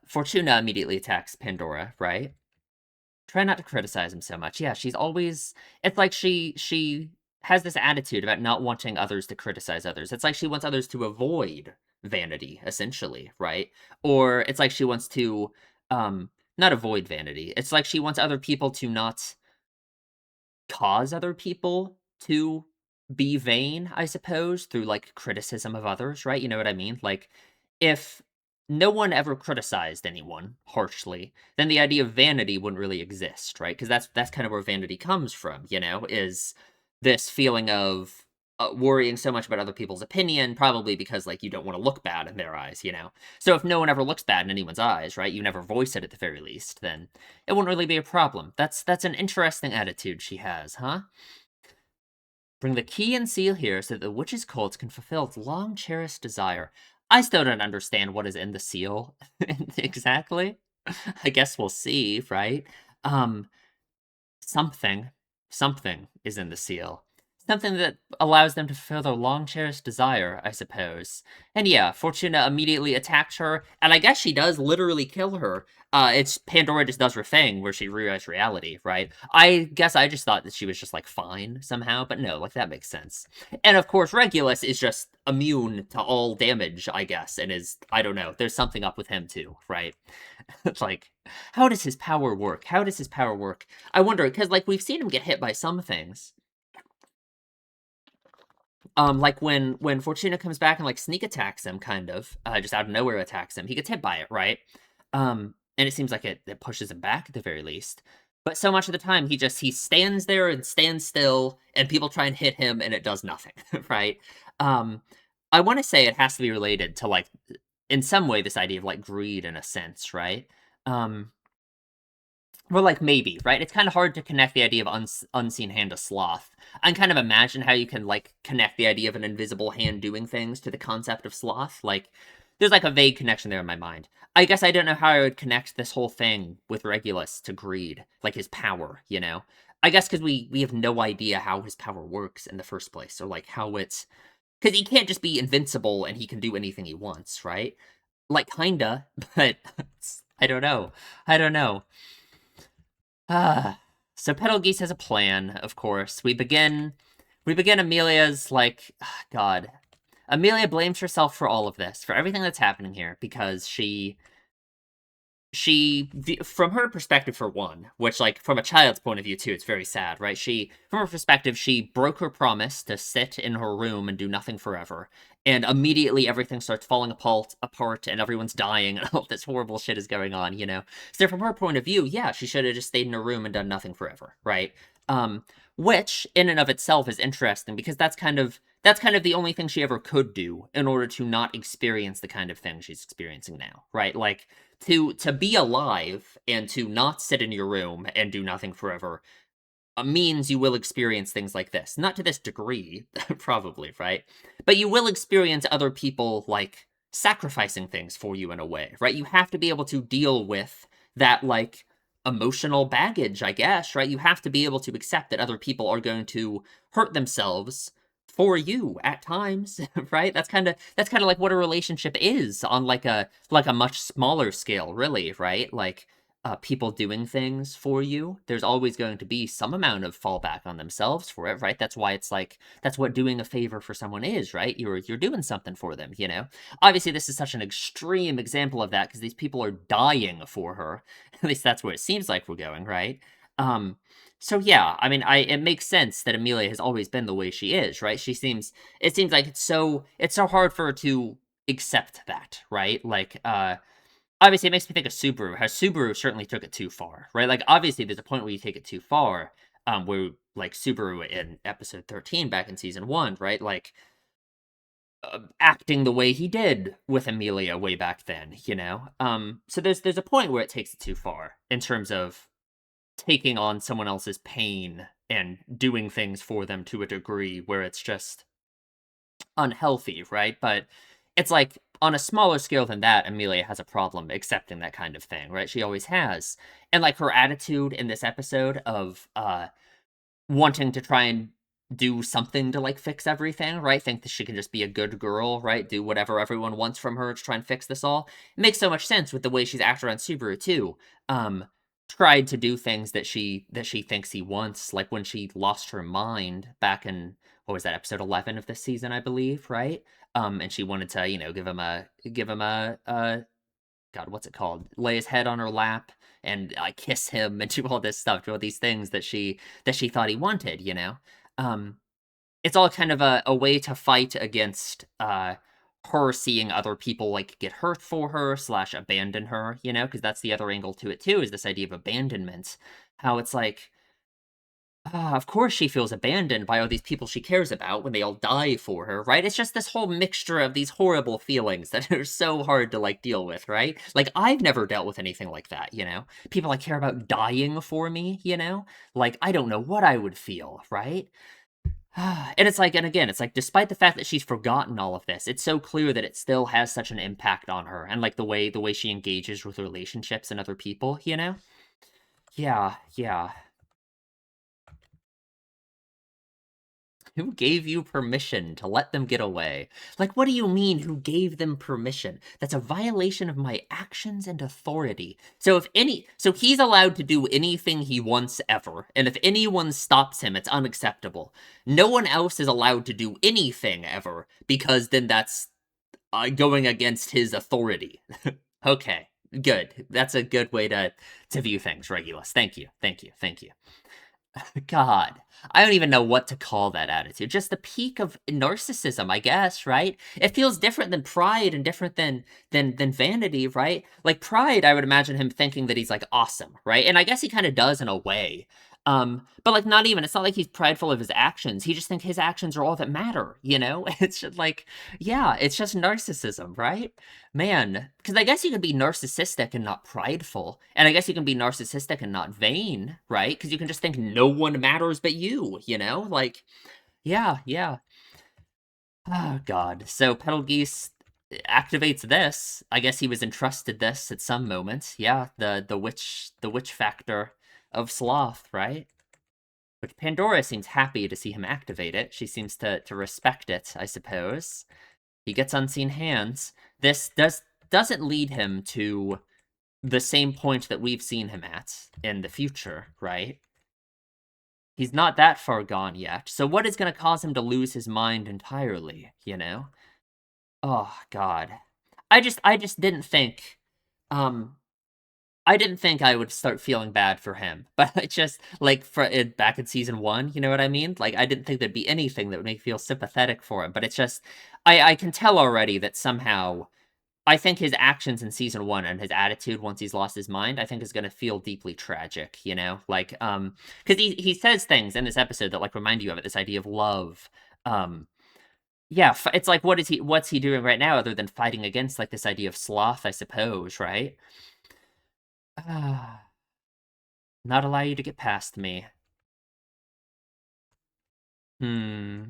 Fortuna immediately attacks Pandora, right? Try not to criticize him so much. Yeah, she's always... It's like she has this attitude about not wanting others to criticize others. It's like she wants others to avoid vanity, essentially, right? Or it's like she wants to not avoid vanity. It's like she wants other people to not cause other people to be vain, I suppose, through like criticism of others, right? You know what I mean? Like if no one ever criticized anyone harshly, then the idea of vanity wouldn't really exist, right? Because that's kind of where vanity comes from, you know, is this feeling of worrying so much about other people's opinion, probably because like you don't want to look bad in their eyes, you know. So if no one ever looks bad in anyone's eyes, right? You never voice it at the very least, then it wouldn't really be a problem. That's an interesting attitude she has, huh? Bring the key and seal here so that the witch's cult can fulfill its long cherished desire. I still don't understand what is in the seal exactly. I guess we'll see, right? Um, something, something is in the seal. Something that allows them to fulfill their long cherished desire, I suppose. And yeah, Fortuna immediately attacks her, and I guess she does literally kill her. It's Pandora just does her thing where she rewrites reality, right? I guess I just thought that she was just like fine somehow, but no, like that makes sense. And of course, Regulus is just immune to all damage, I guess, and is, I don't know, there's something up with him too, right? It's like, how does his power work? How does his power work? I wonder, because like we've seen him get hit by some things. Like when Fortuna comes back and like sneak attacks him, kind of, just out of nowhere attacks him. He gets hit by it, right? And it seems like it pushes him back at the very least. But so much of the time, he stands there and stands still, and people try and hit him, and it does nothing, right? Um, I want to say it has to be related to like, in some way, this idea of like greed in a sense, right? Um, well, like, maybe, right? It's kind of hard to connect the idea of unseen hand to sloth. I can kind of imagine how you can, like, connect the idea of an invisible hand doing things to the concept of sloth. Like, there's, like, a vague connection there in my mind. I guess I don't know how I would connect this whole thing with Regulus to greed, like his power, you know? I guess because we have no idea how his power works in the first place, or, like, how it's... Because he can't just be invincible and he can do anything he wants, right? Like, kinda, but I don't know. I don't know. Ah, so Betelgeuse has a plan, of course. We begin Amelia's, like, God. Amelia blames herself for all of this, for everything that's happening here, because from her perspective, for one, which, like, from a child's point of view too, it's very sad, right? From her perspective, she broke her promise to sit in her room and do nothing forever, and immediately everything starts falling apart and everyone's dying and all this horrible shit is going on, you know? So from her point of view, yeah, she should have just stayed in her room and done nothing forever, right? um which in and of itself is interesting, because that's kind of the only thing she ever could do in order to not experience the kind of thing she's experiencing now, right? Like, to be alive and to not sit in your room and do nothing forever means you will experience things like this. Not to this degree, probably, right? But you will experience other people, like, sacrificing things for you in a way, right? You have to be able to deal with that, like, emotional baggage, I guess, right? You have to be able to accept that other people are going to hurt themselves for you at times, right? That's kind of like what a relationship is on like a much smaller scale, really, right? Like, people doing things for you, there's always going to be some amount of fallback on themselves for it, right? That's why it's like, that's what doing a favor for someone is, right? You're doing something for them, you know? Obviously, this is such an extreme example of that because these people are dying for her. At least that's where it seems like we're going, right? Um, so yeah, I mean, it makes sense that Amelia has always been the way she is, right? It seems like it's so hard for her to accept that, right? Like, obviously, it makes me think of Subaru. How Subaru certainly took it too far, right? Like, obviously, there's a point where you take it too far, where, like, Subaru in episode 13 back in season 1, right? Like, acting the way he did with Amelia way back then, you know? So there's a point where it takes it too far in terms of taking on someone else's pain and doing things for them to a degree where it's just unhealthy, right? But it's like on a smaller scale than that, Amelia has a problem accepting that kind of thing, right? She always has. And like her attitude in this episode of wanting to try and do something to like fix everything, right? Think that she can just be a good girl, right? Do whatever everyone wants from her to try and fix this all. It makes so much sense with the way she's acted on Subaru too. tried to do things that she thinks he wants, like when she lost her mind back in, what was that, episode 11 of this season, I believe, right? And she wanted to, give him a God, what's it called? Lay his head on her lap and kiss him and do all this stuff, do all these things that she thought he wanted, you know? Um, it's all kind of a way to fight against her seeing other people like get hurt for her slash abandon her, you know, because that's the other angle to it too, is this idea of abandonment. How it's like, of course she feels abandoned by all these people she cares about when they all die for her, right? It's just this whole mixture of these horrible feelings that are so hard to like deal with, right? Like I've never dealt with anything like that, you know? People I care about dying for me, you know? Like I don't know what I would feel, right? And it's like, and again, it's like, despite the fact that she's forgotten all of this, it's so clear that it still has such an impact on her, and like the way she engages with relationships and other people, you know? Yeah, yeah. Who gave you permission to let them get away? Like, what do you mean, who gave them permission? That's a violation of my actions and authority. So he's allowed to do anything he wants ever, and if anyone stops him, it's unacceptable. No one else is allowed to do anything ever, because then that's going against his authority. Okay, good. That's a good way to view things, Regulus. Thank you, thank you, thank you. God, I don't even know what to call that attitude. Just the peak of narcissism, I guess, right? It feels different than pride and different than vanity, right? Like pride, I would imagine him thinking that he's like awesome, right? And I guess he kind of does in a way. But like not even, it's not like he's prideful of his actions. He just thinks his actions are all that matter, you know? It's just like, yeah, it's just narcissism, right? Man, because I guess you can be narcissistic and not prideful. And I guess you can be narcissistic and not vain, right? Because you can just think no one matters but you know? Like, yeah, yeah. Oh, God. So Betelgeuse activates this. I guess he was entrusted this at some moment. Yeah, the witch factor of sloth, right? Which Pandora seems happy to see him activate it. She seems to respect it, I suppose. He gets unseen hands. This doesn't lead him to the same point that we've seen him at in the future, right? He's not that far gone yet. So what is going to cause him to lose his mind entirely, you know? Oh God. I just didn't think um I didn't think I would start feeling bad for him. But I just like for it back in season 1, you know what I mean? Like I didn't think there'd be anything that would make me feel sympathetic for him, but it's just I can tell already that somehow I think his actions in season 1 and his attitude once he's lost his mind, I think is gonna feel deeply tragic, you know? Like, because he says things in this episode that, like, remind you of it, this idea of love. Um, yeah, it's like, what's he doing right now other than fighting against, like, this idea of sloth, I suppose, right? Ah, not allow you to get past me. Hmm.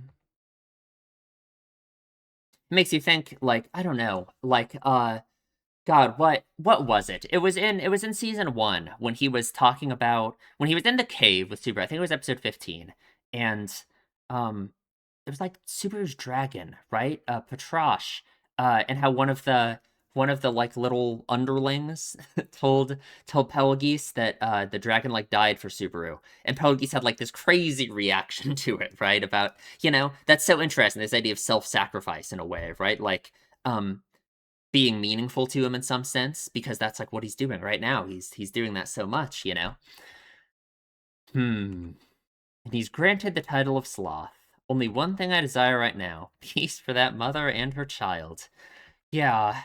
Makes you think, like, I don't know, like, God, what was it? It was in season 1 when he was talking about when he was in the cave with Subaru. I think it was episode 15. And um it was like Subaru's dragon, right? Patrash. And how one of the like little underlings told Pelagis that the dragon like died for Subaru. And Pelagis had like this crazy reaction to it, right? About, you know, that's so interesting, this idea of self-sacrifice in a way, right? Like um being meaningful to him in some sense, because that's like what he's doing right now. He's doing that so much, you know. Hmm. And he's granted the title of sloth. Only one thing I desire right now: peace for that mother and her child. Yeah.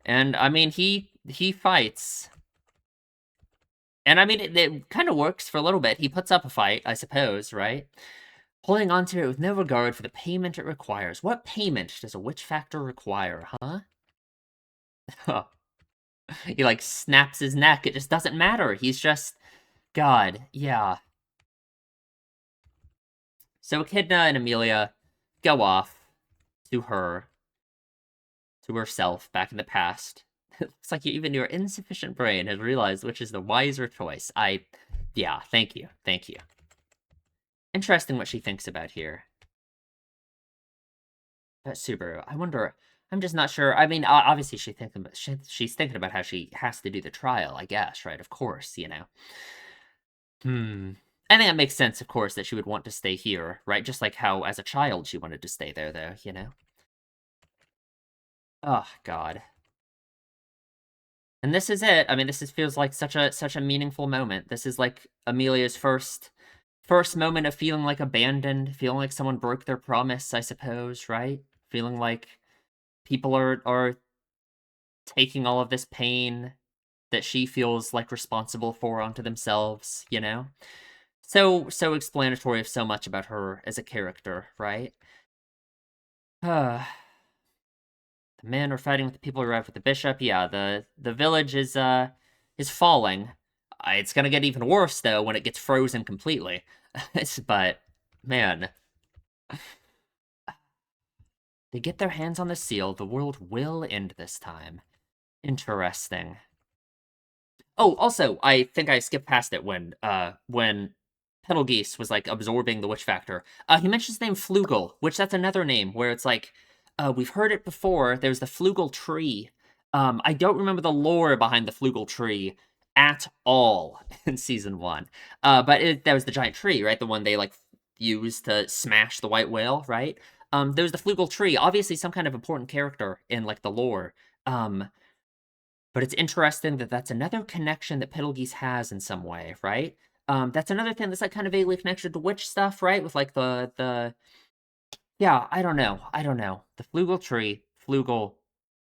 And I mean, he fights. And I mean, it kind of works for a little bit. He puts up a fight, I suppose, right? Holding on to it with no regard for the payment it requires. What payment does a witch factor require, huh? He like snaps his neck. It just doesn't matter. He's just God. Yeah. So Echidna and Amelia go off to to herself back in the past. It's like even your insufficient brain has realized which is the wiser choice. Yeah, thank you. Thank you. Interesting what she thinks about here. But Subaru, I wonder, I'm just not sure. I mean, obviously she's thinking about how she has to do the trial, I guess, right? Of course, you know. Hmm. I think that makes sense, of course, that she would want to stay here, right? Just like how, as a child, she wanted to stay there, you know? Oh, God. And this is it. I mean, feels like such a meaningful moment. This is like Amelia's first moment of feeling like abandoned, feeling like someone broke their promise, I suppose, right? Feeling like people are taking all of this pain that she feels like responsible for onto themselves, you know? So explanatory of so much about her as a character, right? The men are fighting with the people who arrived with the bishop. Yeah, the village is falling. It's gonna get even worse though when it gets frozen completely. But man, they get their hands on the seal. The world will end this time. Interesting. Oh, also, I think I skipped past it when Betelgeuse was like absorbing the witch factor. He mentions the name Flugel, which that's another name where it's like we've heard it before. There's the Flugel tree. I don't remember the lore behind the Flugel tree at all in season one. But that was the giant tree, right? The one they like used to smash the white whale, right? There was the Flugel tree, obviously some kind of important character in like the lore. Um, but it's interesting that that's another connection that Betelgeuse has in some way, right? That's another thing that's like kind of vaguely connected to witch stuff, right? With like the yeah, I don't know. The Flugel tree, Flugel,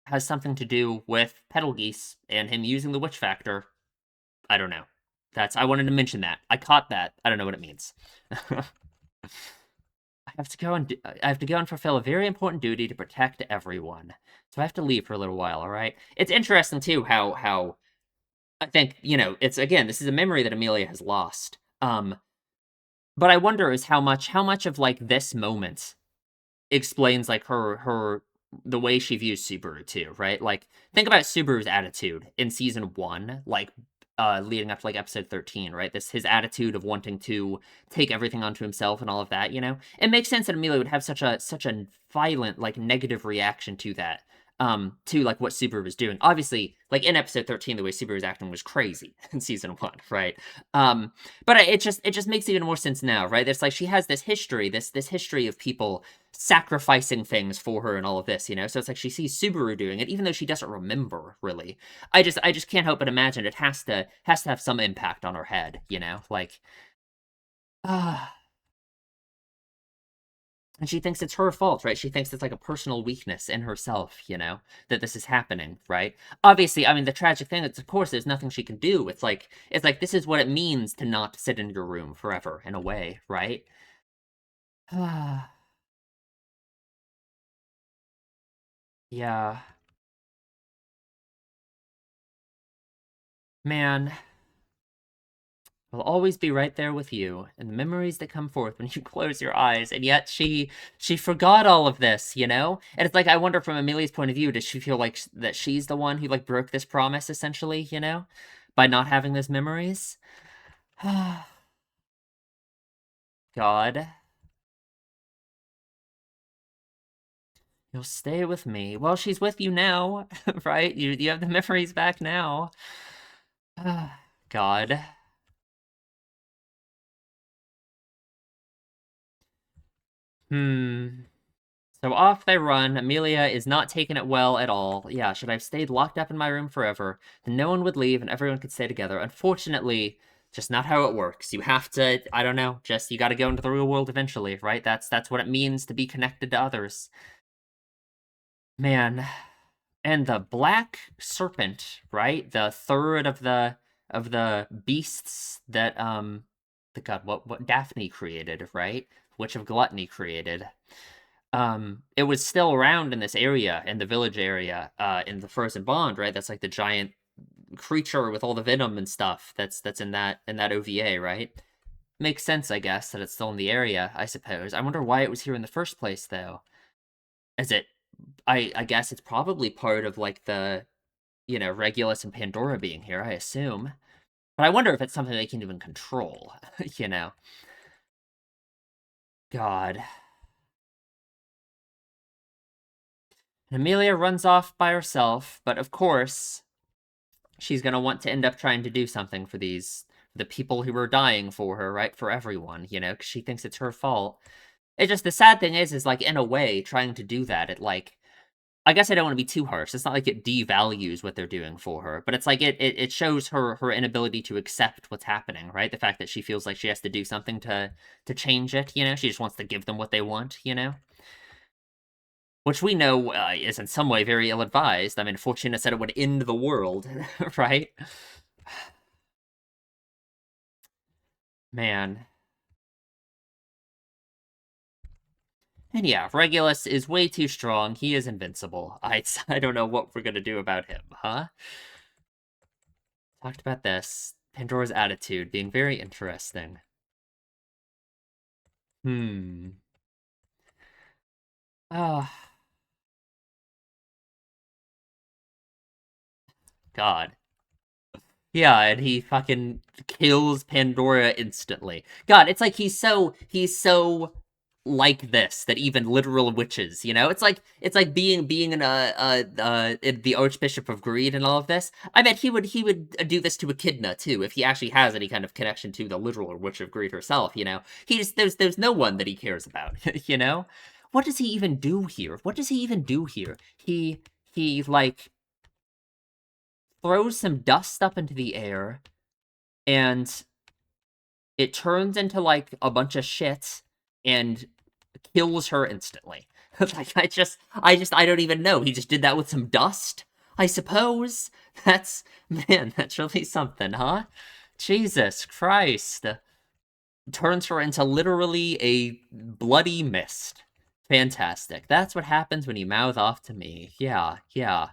has something to do with Betelgeuse and him using the witch factor. I don't know. I wanted to mention that. I caught that. I don't know what it means. I have to go and fulfill a very important duty to protect everyone. So I have to leave for a little while, all right? It's interesting too how I think, it's again, this is a memory that Amelia has lost. But I wonder is how much of like this moment explains like her the way she views Subaru too, right? Like think about Subaru's attitude in season 1, like leading up to like episode 13, right? This his attitude of wanting to take everything onto himself and all of that, you know? It makes sense that Amelia would have such a violent like negative reaction to that. To like what Subaru was doing. Obviously, like in episode 13, the way Subaru was acting was crazy in season 1, right? But it just makes even more sense now, right? It's like she has this history, this history of people sacrificing things for her and all of this, you know? So it's like she sees Subaru doing it, even though she doesn't remember, really. I just can't help but imagine it has to have some impact on her head, you know? Like, ah. And she thinks it's her fault, right? She thinks it's like a personal weakness in herself, you know, that this is happening, right? Obviously, I mean, the tragic thing is, of course, there's nothing she can do. It's like this is what it means to not sit in your room forever, in a way, right? Yeah, man, I'll always be right there with you, and the memories that come forth when you close your eyes. And yet she forgot all of this, you know? And it's like I wonder from Amelia's point of view, does she feel like that she's the one who like broke this promise essentially, you know? By not having those memories? God, you'll stay with me. Well, she's with you now, right? You have the memories back now. God. Hmm. So off they run. Amelia is not taking it well at all. Yeah, should I have stayed locked up in my room forever, then no one would leave and everyone could stay together. Unfortunately, just not how it works. You have to, I don't know, just you got to go into the real world eventually, right? That's what it means to be connected to others. Man, and the black serpent, right? The third of the beasts that the god what Daphne created, right? Witch of Gluttony created. It was still around in this area, in the village area, in the Frozen Bond, right? That's like the giant creature with all the venom and stuff that's in that OVA, right? Makes sense, I guess, that it's still in the area, I suppose. I wonder why it was here in the first place, though. Is it I guess it's probably part of like the Regulus and Pandora being here, I assume. But I wonder if it's something they can even control, you know? God. And Amelia runs off by herself, but of course, she's gonna want to end up trying to do something for the people who are dying for her, right? For everyone, you know, because she thinks it's her fault. It just, the sad thing is like, in a way, trying to do that, it like, I guess I don't want to be too harsh. It's not like it devalues what they're doing for her, but it's like it shows her inability to accept what's happening, right? The fact that she feels like she has to do something to change it, you know? She just wants to give them what they want, you know? Which we know is in some way very ill-advised. I mean, Fortuna said it would end the world, right? Man. And yeah, Regulus is way too strong. He is invincible. I don't know what we're gonna do about him, huh? Talked about this. Pandora's attitude being very interesting. Hmm. Ah, God. Yeah, and he fucking kills Pandora instantly. God, it's like he's so like this that even literal witches, you know? It's like being an the Archbishop of Greed and all of this. I bet he would do this to Echidna too if he actually has any kind of connection to the literal Witch of Greed herself, you know? There's no one that he cares about, you know? What does he even do here? What does he even do here? He like throws some dust up into the air, and it turns into like a bunch of shit and kills her instantly. Like I don't even know. He just did that with some dust, I suppose. That's Man, that's really something, huh? Jesus Christ. Turns her into literally a bloody mist. Fantastic. That's what happens when you mouth off to me. Yeah, yeah.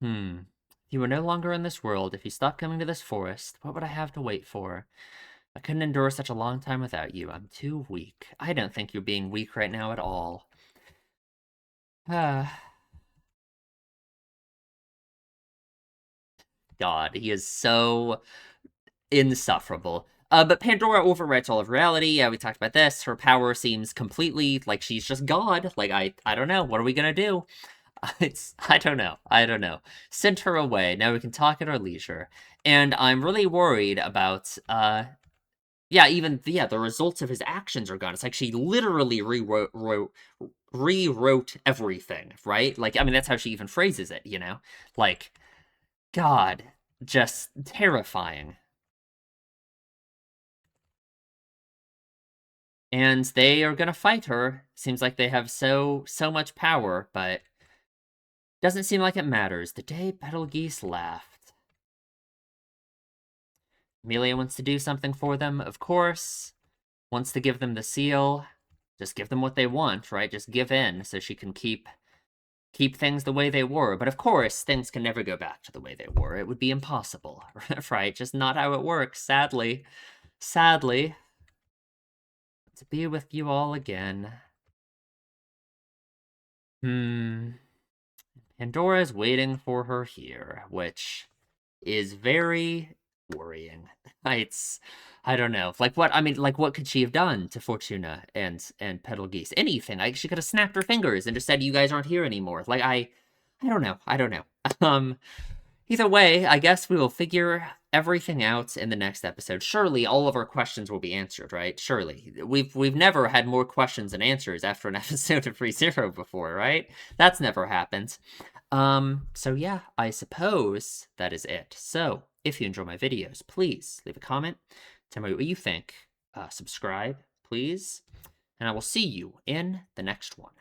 Hmm. If you were no longer in this world, if you stopped coming to this forest, what would I have to wait for? I couldn't endure such a long time without you. I'm too weak. I don't think you're being weak right now at all. Ah, God, he is so insufferable. But Pandora overwrites all of reality. Yeah, we talked about this. Her power seems completely like she's just God. Like, I don't know. What are we gonna do? I don't know. I don't know. Send her away. Now we can talk at our leisure. And I'm really worried about yeah, even yeah, the results of his actions are gone. It's like she literally rewrote everything, right? Like, I mean, that's how she even phrases it, you know? Like, God, just terrifying. And they are gonna fight her. Seems like they have so much power, but doesn't seem like it matters. The day Betelgeuse laughed. Amelia wants to do something for them, of course. Wants to give them the seal. Just give them what they want, right? Just give in so she can keep things the way they were. But of course, things can never go back to the way they were. It would be impossible, right? Just not how it works, sadly. Sadly. To be with you all again. Hmm. Pandora's waiting for her here, which is very worrying. It's I don't know. Like what I mean, like what could she have done to Fortuna and Petalgeese? Anything. Like she could have snapped her fingers and just said, "You guys aren't here anymore." Like I don't know. I don't know. Um Either way, I guess we will figure everything out in the next episode. Surely all of our questions will be answered, right? Surely. We've never had more questions than answers after an episode of ReZero before, right? That's never happened. So yeah, I suppose that is it. So, if you enjoy my videos, please leave a comment. Tell me what you think. Subscribe, please. And I will see you in the next one.